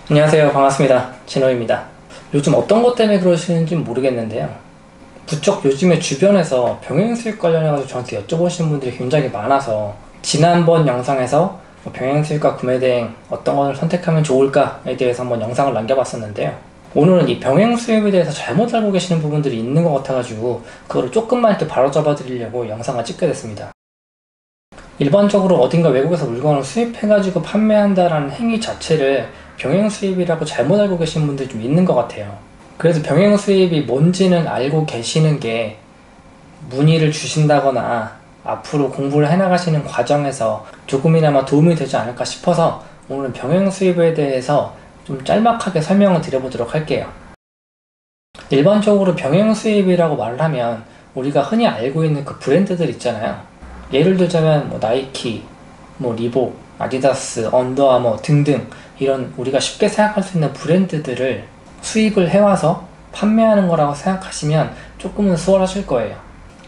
안녕하세요. 반갑습니다. 진호입니다. 요즘 어떤 것 때문에 그러시는지 모르겠는데요. 부쩍 요즘에 주변에서 병행수익 관련해가지고 저한테 여쭤보시는 분들이 굉장히 많아서 지난번 영상에서 병행수익과 구매대행 어떤 것을 선택하면 좋을까에 대해서 한번 영상을 남겨봤었는데요. 오늘은 이 병행수익에 대해서 잘못 알고 계시는 부분들이 있는 것 같아가지고 그거를 조금만 이렇게 바로잡아 드리려고 영상을 찍게 됐습니다. 일반적으로 어딘가 외국에서 물건을 수입해가지고 판매한다라는 행위 자체를 병행수입이라고 잘못 알고 계신 분들이 좀 있는 것 같아요. 그래서 병행수입이 뭔지는 알고 계시는 게 문의를 주신다거나 앞으로 공부를 해나가시는 과정에서 조금이나마 도움이 되지 않을까 싶어서 오늘은 병행수입에 대해서 좀 짤막하게 설명을 드려보도록 할게요. 일반적으로 병행수입이라고 말을 하면 우리가 흔히 알고 있는 그 브랜드들 있잖아요. 예를 들자면 나이키, 리복, 아디다스, 언더아머 등등 이런 우리가 쉽게 생각할 수 있는 브랜드들을 수입을 해와서 판매하는 거라고 생각하시면 조금은 수월하실 거예요.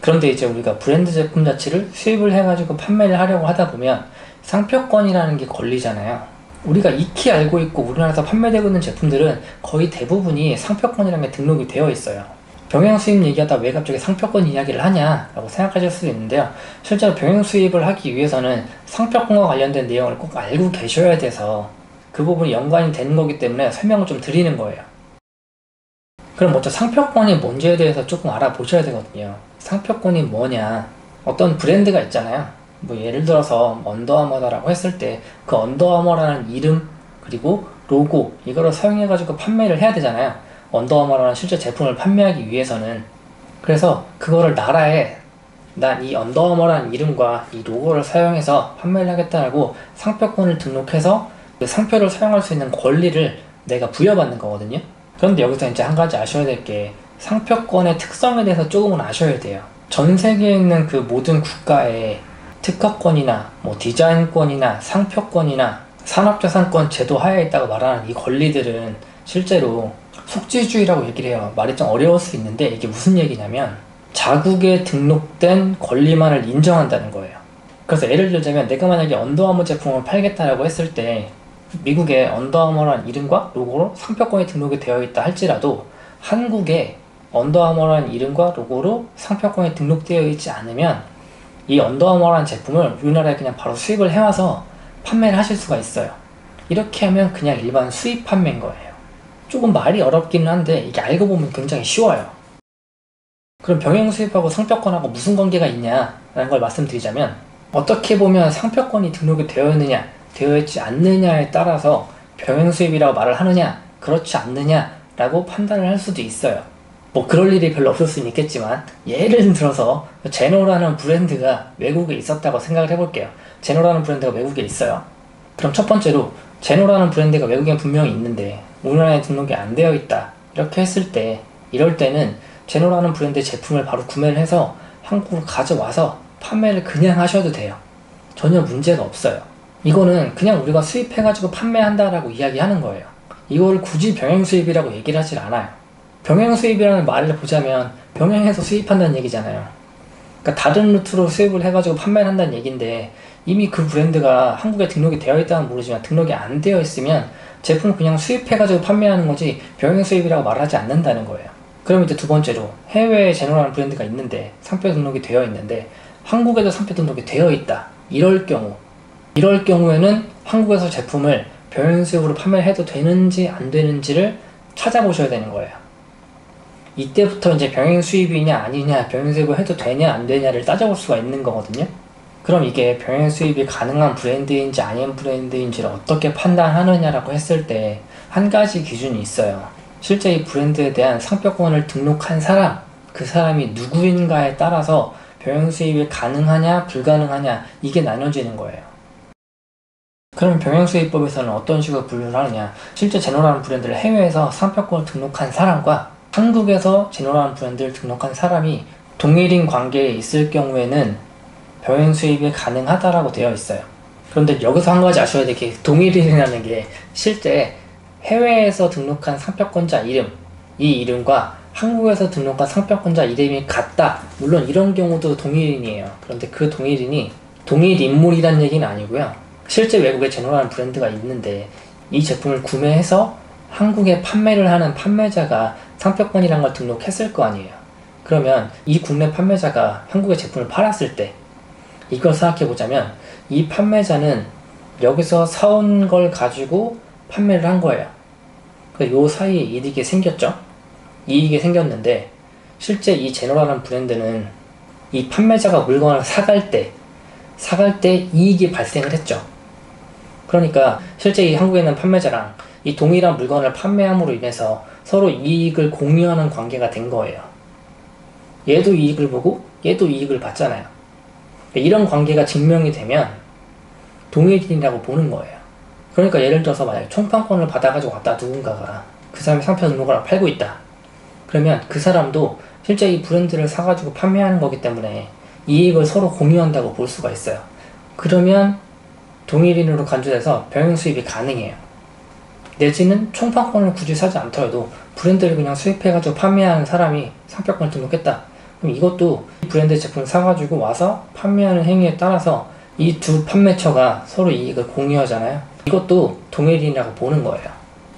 그런데 이제 우리가 브랜드 제품 자체를 수입을 해가지고 판매를 하려고 하다 보면 상표권이라는 게 걸리잖아요. 우리가 익히 알고 있고 우리나라에서 판매되고 있는 제품들은 거의 대부분이 상표권이라는 게 등록이 되어 있어요. 병행수입 얘기하다 왜 갑자기 상표권 이야기를 하냐 라고 생각하실 수도 있는데요. 실제로 병행수입을 하기 위해서는 상표권과 관련된 내용을 꼭 알고 계셔야 돼서 그 부분이 연관이 되는 거기 때문에 설명을 좀 드리는 거예요. 그럼 먼저 상표권이 뭔지에 대해서 조금 알아보셔야 되거든요. 상표권이 뭐냐, 어떤 브랜드가 있잖아요. 예를 들어서 언더아머다라고 했을 때 그 언더아머라는 이름 그리고 로고 이거를 사용해가지고 판매를 해야 되잖아요. 언더아머라는 실제 제품을 판매하기 위해서는. 그래서 그거를 나라에 난 이 언더아머라는 이름과 이 로고를 사용해서 판매를 하겠다라고 상표권을 등록해서 그 상표를 사용할 수 있는 권리를 내가 부여받는 거거든요. 그런데 여기서 이제 한 가지 아셔야 될 게 상표권의 특성에 대해서 조금은 아셔야 돼요. 전 세계에 있는 그 모든 국가의 특허권이나 디자인권이나 상표권이나 산업재산권 제도 하에 있다고 말하는 이 권리들은 실제로 속지주의라고 얘기를 해요. 말이 좀 어려울 수 있는데 이게 무슨 얘기냐면 자국에 등록된 권리만을 인정한다는 거예요. 그래서 예를 들자면 내가 만약에 언더아머 제품을 팔겠다라고 했을 때 미국에 언더아머라는 이름과 로고로 상표권이 등록이 되어 있다 할지라도 한국에 언더아머라는 이름과 로고로 상표권이 등록되어 있지 않으면 이 언더아머라는 제품을 우리나라에 그냥 바로 수입을 해와서 판매를 하실 수가 있어요. 이렇게 하면 그냥 일반 수입 판매인 거예요. 조금 말이 어렵기는 한데 이게 알고 보면 굉장히 쉬워요. 그럼 병행수입하고 상표권하고 무슨 관계가 있냐라는 걸 말씀드리자면 어떻게 보면 상표권이 등록이 되어 있느냐 되어 있지 않느냐에 따라서 병행수입이라고 말을 하느냐 그렇지 않느냐라고 판단을 할 수도 있어요. 그럴 일이 별로 없을 수는 있겠지만 예를 들어서 제노라는 브랜드가 외국에 있었다고 생각을 해볼게요. 제노라는 브랜드가 외국에 있어요. 그럼 첫 번째로 제노라는 브랜드가 외국에 분명히 있는데 우리나라에 등록이 안 되어 있다 이렇게 했을 때 이럴 때는 제노라는 브랜드의 제품을 바로 구매를 해서 한국으로 가져와서 판매를 그냥 하셔도 돼요. 전혀 문제가 없어요. 이거는 그냥 우리가 수입해가지고 판매한다라고 이야기하는 거예요. 이걸 굳이 병행수입이라고 얘기를 하질 않아요. 병행수입이라는 말을 보자면 병행해서 수입한다는 얘기잖아요. 그러니까 다른 루트로 수입을 해가지고 판매를 한다는 얘기인데 이미 그 브랜드가 한국에 등록이 되어 있다는 모르지만 등록이 안 되어 있으면 제품을 그냥 수입해가지고 판매하는 거지 병행수입이라고 말하지 않는다는 거예요. 그럼 이제 두 번째로 해외에 제노라는 브랜드가 있는데 상표 등록이 되어 있는데 한국에도 상표 등록이 되어 있다. 이럴 경우에는 한국에서 제품을 병행수입으로 판매를 해도 되는지 안 되는지를 찾아보셔야 되는 거예요. 이때부터 이제 병행수입이냐 아니냐 병행수입을 해도 되냐 안 되냐를 따져볼 수가 있는 거거든요. 그럼 이게 병행수입이 가능한 브랜드인지 아닌 브랜드인지를 어떻게 판단하느냐라고 했을 때 한 가지 기준이 있어요. 실제 이 브랜드에 대한 상표권을 등록한 사람, 그 사람이 누구인가에 따라서 병행수입이 가능하냐 불가능하냐 이게 나눠지는 거예요. 그럼 병행수입법에서는 어떤 식으로 분류를 하느냐, 실제 제노라는 브랜드를 해외에서 상표권을 등록한 사람과 한국에서 제노라는 브랜드를 등록한 사람이 동일인 관계에 있을 경우에는 병행수입이 가능하다라고 되어 있어요. 그런데 여기서 한 가지 아셔야 될 게 동일인이라는 게 실제 해외에서 등록한 상표권자 이름, 이 이름과 한국에서 등록한 상표권자 이름이 같다. 물론 이런 경우도 동일인이에요. 그런데 그 동일인이 동일 인물이란 얘기는 아니고요. 실제 외국에 제노라는 브랜드가 있는데 이 제품을 구매해서 한국에 판매를 하는 판매자가 상표권이란 걸 등록했을 거 아니에요. 그러면 이 국내 판매자가 한국에 제품을 팔았을 때 이걸 생각해보자면 이 판매자는 여기서 사온 걸 가지고 판매를 한 거예요. 요 사이에 이익이 생겼죠? 이익이 생겼는데 실제 이 제노라는 브랜드는 이 판매자가 물건을 사갈 때 이익이 발생을 했죠. 그러니까 실제 이 한국에 있는 판매자랑 이 동일한 물건을 판매함으로 인해서 서로 이익을 공유하는 관계가 된 거예요. 얘도 이익을 보고 얘도 이익을 받잖아요. 이런 관계가 증명이 되면 동일인이라고 보는 거예요. 그러니까 예를 들어서 만약에 총판권을 받아가지고 왔다 누군가가 그 사람이 상표 등록을 팔고 있다. 그러면 그 사람도 실제 이 브랜드를 사가지고 판매하는 거기 때문에 이익을 서로 공유한다고 볼 수가 있어요. 그러면 동일인으로 간주돼서 병행 수입이 가능해요. 내지는 총판권을 굳이 사지 않더라도 브랜드를 그냥 수입해가지고 판매하는 사람이 상표권을 등록했다. 그럼 이것도 이 브랜드 제품을 사가지고 와서 판매하는 행위에 따라서 이 두 판매처가 서로 이익을 공유하잖아요. 이것도 동일인이라고 보는 거예요.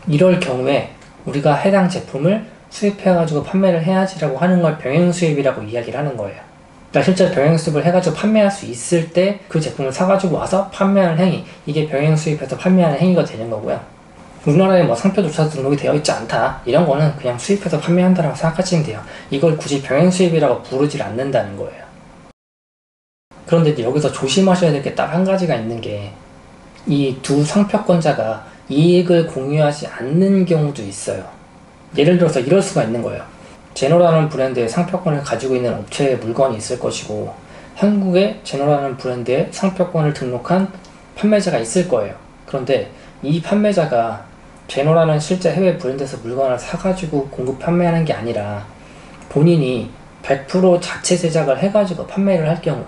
이럴 경우에 우리가 해당 제품을 수입해가지고 판매를 해야지라고 하는 걸 병행수입이라고 이야기를 하는 거예요. 그러니까 실제 병행수입을 해가지고 판매할 수 있을 때 그 제품을 사가지고 와서 판매하는 행위, 이게 병행수입해서 판매하는 행위가 되는 거고요. 우리나라에 뭐 상표조차 등록이 되어 있지 않다, 이런 거는 그냥 수입해서 판매한다라고 생각하시면 돼요. 이걸 굳이 병행수입이라고 부르질 않는다는 거예요. 그런데 이제 여기서 조심하셔야 될 게 딱 한 가지가 있는 게, 이 두 상표권자가 이익을 공유하지 않는 경우도 있어요. 예를 들어서 이럴 수가 있는 거예요. 제노라는 브랜드의 상표권을 가지고 있는 업체의 물건이 있을 것이고, 한국에 제노라는 브랜드의 상표권을 등록한 판매자가 있을 거예요. 그런데 이 판매자가 제노라는 실제 해외 브랜드에서 물건을 사가지고 공급 판매하는 게 아니라 본인이 100% 자체 제작을 해가지고 판매를 할 경우,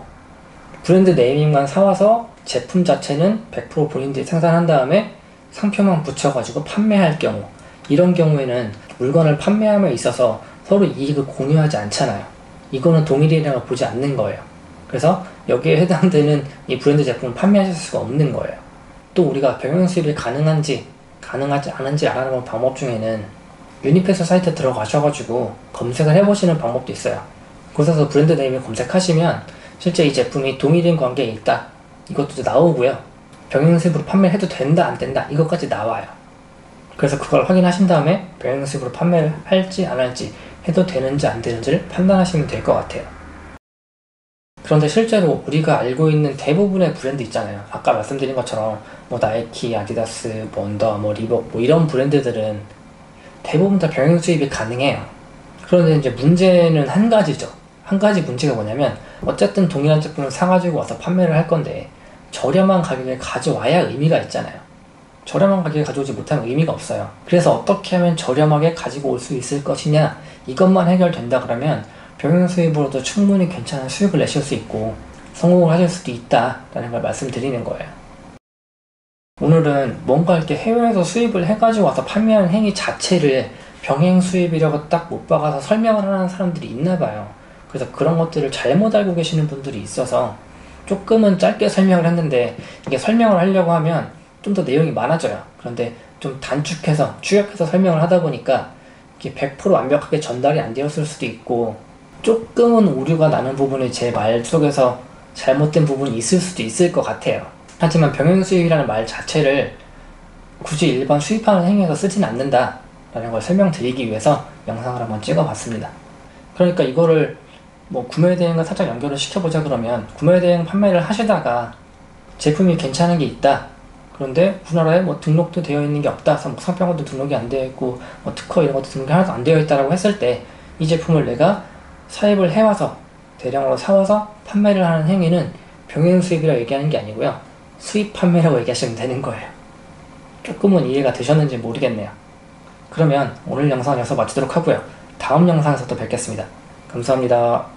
브랜드 네이밍만 사와서 제품 자체는 100% 본인들이 생산한 다음에 상표만 붙여가지고 판매할 경우, 이런 경우에는 물건을 판매함에 있어서 서로 이익을 공유하지 않잖아요. 이거는 동일이라고 보지 않는 거예요. 그래서 여기에 해당되는 이 브랜드 제품을 판매하실 수가 없는 거예요. 또 우리가 병행수입이 가능한지 가능하지 않은지 알아보는 방법 중에는 유니패스 사이트 들어가셔가지고 검색을 해보시는 방법도 있어요. 그곳에서 브랜드 네임을 검색하시면 실제 이 제품이 동일인 관계에 있다, 이것도 나오고요. 병행수입으로 판매를 해도 된다 안 된다, 이것까지 나와요. 그래서 그걸 확인하신 다음에 병행수입으로 판매를 할지 안 할지, 해도 되는지 안 되는지를 판단하시면 될 것 같아요. 그런데 실제로 우리가 알고 있는 대부분의 브랜드 있잖아요. 아까 말씀드린 것처럼 뭐 나이키, 아디다스, 언더, 리복, 이런 브랜드들은 대부분 다 병행 수입이 가능해요. 그런데 이제 문제는 한 가지죠. 한 가지 문제가 뭐냐면, 어쨌든 동일한 제품을 사가지고 와서 판매를 할 건데 저렴한 가격에 가져와야 의미가 있잖아요. 저렴한 가격에 가져오지 못하면 의미가 없어요. 그래서 어떻게 하면 저렴하게 가지고 올 수 있을 것이냐, 이것만 해결된다 그러면 병행 수입으로도 충분히 괜찮은 수익을 내실 수 있고 성공을 하실 수도 있다라는 걸 말씀드리는 거예요. 오늘은 뭔가 이렇게 해외에서 수입을 해가지고 와서 판매하는 행위 자체를 병행 수입이라고 딱 못 박아서 설명을 하는 사람들이 있나 봐요. 그래서 그런 것들을 잘못 알고 계시는 분들이 있어서 조금은 짧게 설명을 했는데, 이게 설명을 하려고 하면 좀 더 내용이 많아져요. 그런데 좀 단축해서 축약해서 설명을 하다 보니까 이게 100% 완벽하게 전달이 안 되었을 수도 있고, 조금은 오류가 나는 부분이 제 말 속에서 잘못된 부분이 있을 수도 있을 것 같아요. 하지만 병행수입이라는 말 자체를 굳이 일반 수입하는 행위에서 쓰진 않는다 라는 걸 설명드리기 위해서 영상을 한번 찍어봤습니다. 그러니까 이거를 뭐 구매대행과 살짝 연결을 시켜보자 그러면, 구매대행 판매를 하시다가 제품이 괜찮은 게 있다, 그런데 우리나라에 뭐 등록도 되어 있는 게 없다, 뭐 상표권도 등록이 안 되어 있고 뭐 특허 이런 것도 등록이 하나도 안 되어 있다라고 했을 때, 이 제품을 내가 사입을 해와서 대량으로 사와서 판매를 하는 행위는 병행 수입이라고 얘기하는 게 아니고요, 수입 판매라고 얘기하시면 되는 거예요. 조금은 이해가 되셨는지 모르겠네요. 그러면 오늘 영상은 여기서 마치도록 하고요. 다음 영상에서 또 뵙겠습니다. 감사합니다.